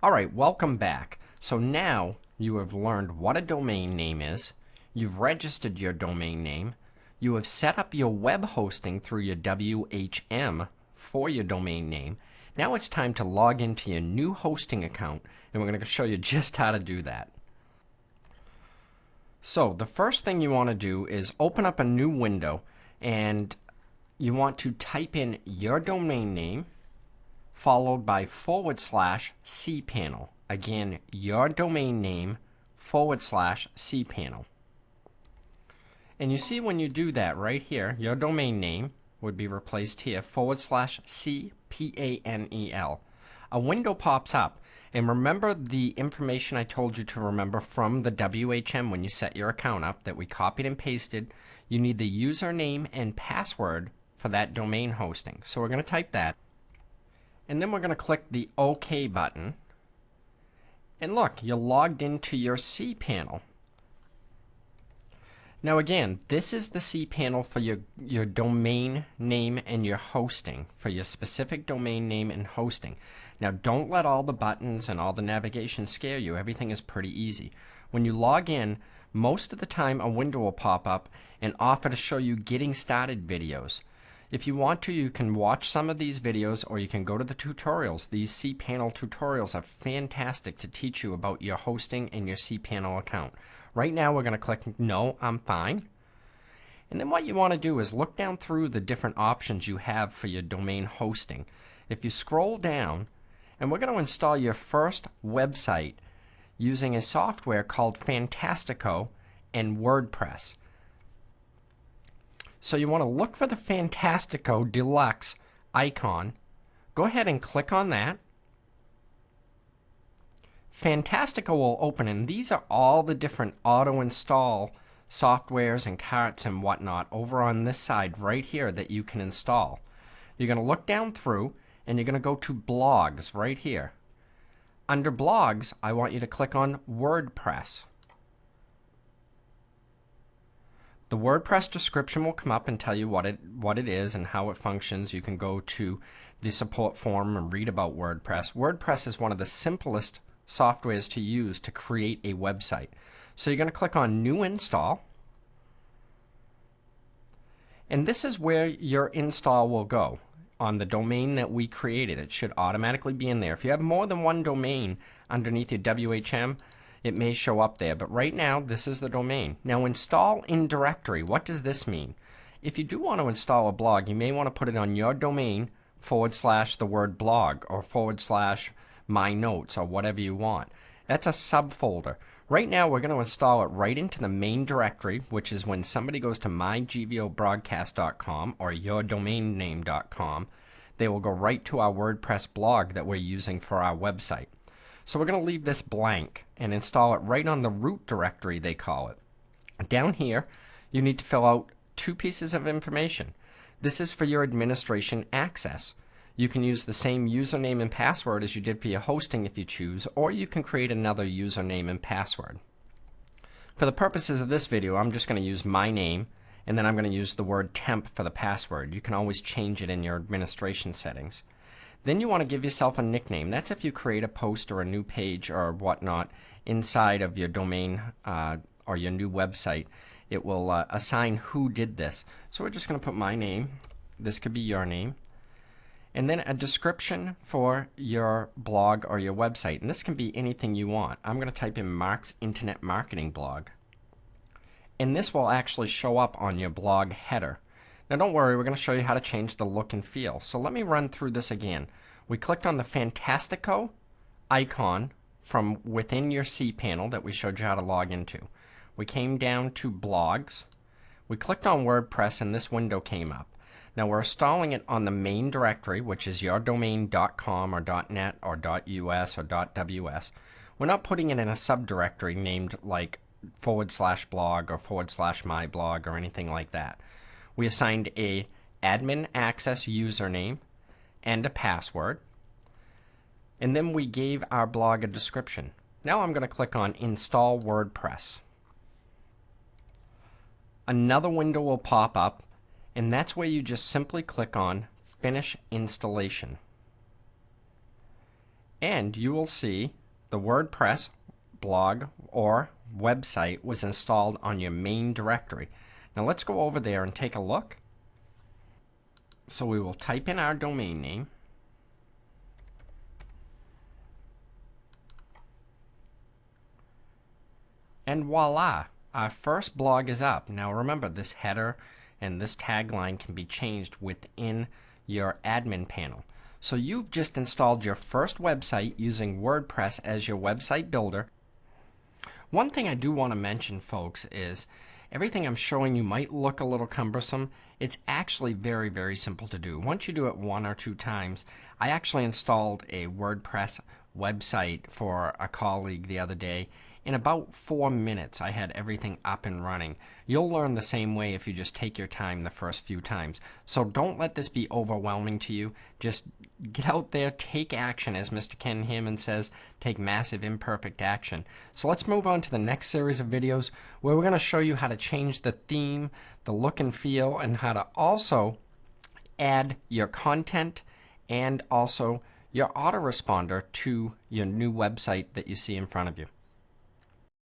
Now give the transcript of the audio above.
Alright, welcome back. So now you have learned what a domain name is, you've registered your domain name, you have set up your web hosting through your WHM for your domain name. Now it's time to log into your new hosting account, and we're going to show you just how to do that. So the first thing you want to do is open up a new window, and you want to type in your domain name followed by /cpanel. Again, your domain name /cpanel. And you see when you do that right here, your domain name would be replaced here /cpanel. A window pops up, and remember the information I told you to remember from the WHM when you set your account up that we copied and pasted. You need the username and password for that domain hosting. So we're going to type that. And then we're going to click the OK button. And look, you're logged into your cPanel. Now again, this is the cPanel for your domain name and your hosting, for your specific domain name and hosting. Now don't let all the buttons and all the navigation scare you. Everything is pretty easy. When you log in, most of the time a window will pop up and offer to show you getting started videos. If you want to, you can watch some of these videos, or you can go to the tutorials. These cPanel tutorials are fantastic to teach you about your hosting and your cPanel account. Right now we're going to click No, I'm fine. And then what you want to do is look down through the different options you have for your domain hosting. If you scroll down, and we're going to install your first website using a software called Fantastico and WordPress. So you want to look for the Fantastico Deluxe icon. Go ahead and click on that. Fantastico will open, and these are all the different auto-install softwares and carts and whatnot over on this side right here that you can install. You're going to look down through, and you're going to go to Blogs right here. Under Blogs, I want you to click on WordPress. The WordPress description will come up and tell you what it is and how it functions. You can go to the support forum and read about WordPress. WordPress is one of the simplest softwares to use to create a website. So you're going to click on New Install. And this is where your install will go. On the domain that we created, it should automatically be in there. If you have more than one domain underneath your WHM, it may show up there, but right now this is the domain. Now install in directory. What does this mean? If you do want to install a blog, you may want to put it on your domain / the word blog or / my notes or whatever you want. That's a subfolder. Right now we're going to install it right into the main directory, which is when somebody goes to mygvobroadcast.com or yourdomainname.com, they will go right to our WordPress blog that we're using for our website. So we're going to leave this blank and install it right on the root directory, they call it. Down here, you need to fill out two pieces of information. This is for your administration access. You can use the same username and password as you did for your hosting if you choose, or you can create another username and password. For the purposes of this video, I'm just going to use my name, and then I'm going to use the word temp for the password. You can always change it in your administration settings. Then you want to give yourself a nickname. That's if you create a post or a new page or whatnot inside of your domain or your new website. It will assign who did this. So we're just going to put my name. This could be your name. And then a description for your blog or your website. And this can be anything you want. I'm going to type in Mark's Internet Marketing Blog. And this will actually show up on your blog header. Now don't worry, we're going to show you how to change the look and feel. So let me run through this again. We clicked on the Fantastico icon from within your cPanel that we showed you how to log into. We came down to Blogs. We clicked on WordPress and this window came up. Now we're installing it on the main directory, which is yourdomain.com or .net or .us or .ws. We're not putting it in a subdirectory named like /blog or /my blog or anything like that. We assigned a admin access username and a password, and then we gave our blog a description. Now I'm going to click on Install WordPress. Another window will pop up, and that's where you just simply click on Finish Installation. and you will see the WordPress blog or website was installed on your main directory. Now let's go over there and take a look. So we will type in our domain name. And voila, our first blog is up. Now remember, this header and this tagline can be changed within your admin panel. So you've just installed your first website using WordPress as your website builder. One thing I do want to mention, folks, is everything I'm showing you might look a little cumbersome. It's actually very, very simple to do. Once you do it 1 or 2 times, I actually installed a WordPress website for a colleague the other day. In about 4 minutes, I had everything up and running. You'll learn the same way if you just take your time the first few times. So don't let this be overwhelming to you. Just get out there, take action, as Mr. Ken Hammond says, take massive imperfect action. So let's move on to the next series of videos where we're going to show you how to change the theme, the look and feel, and how to also add your content and also your autoresponder to your new website that you see in front of you.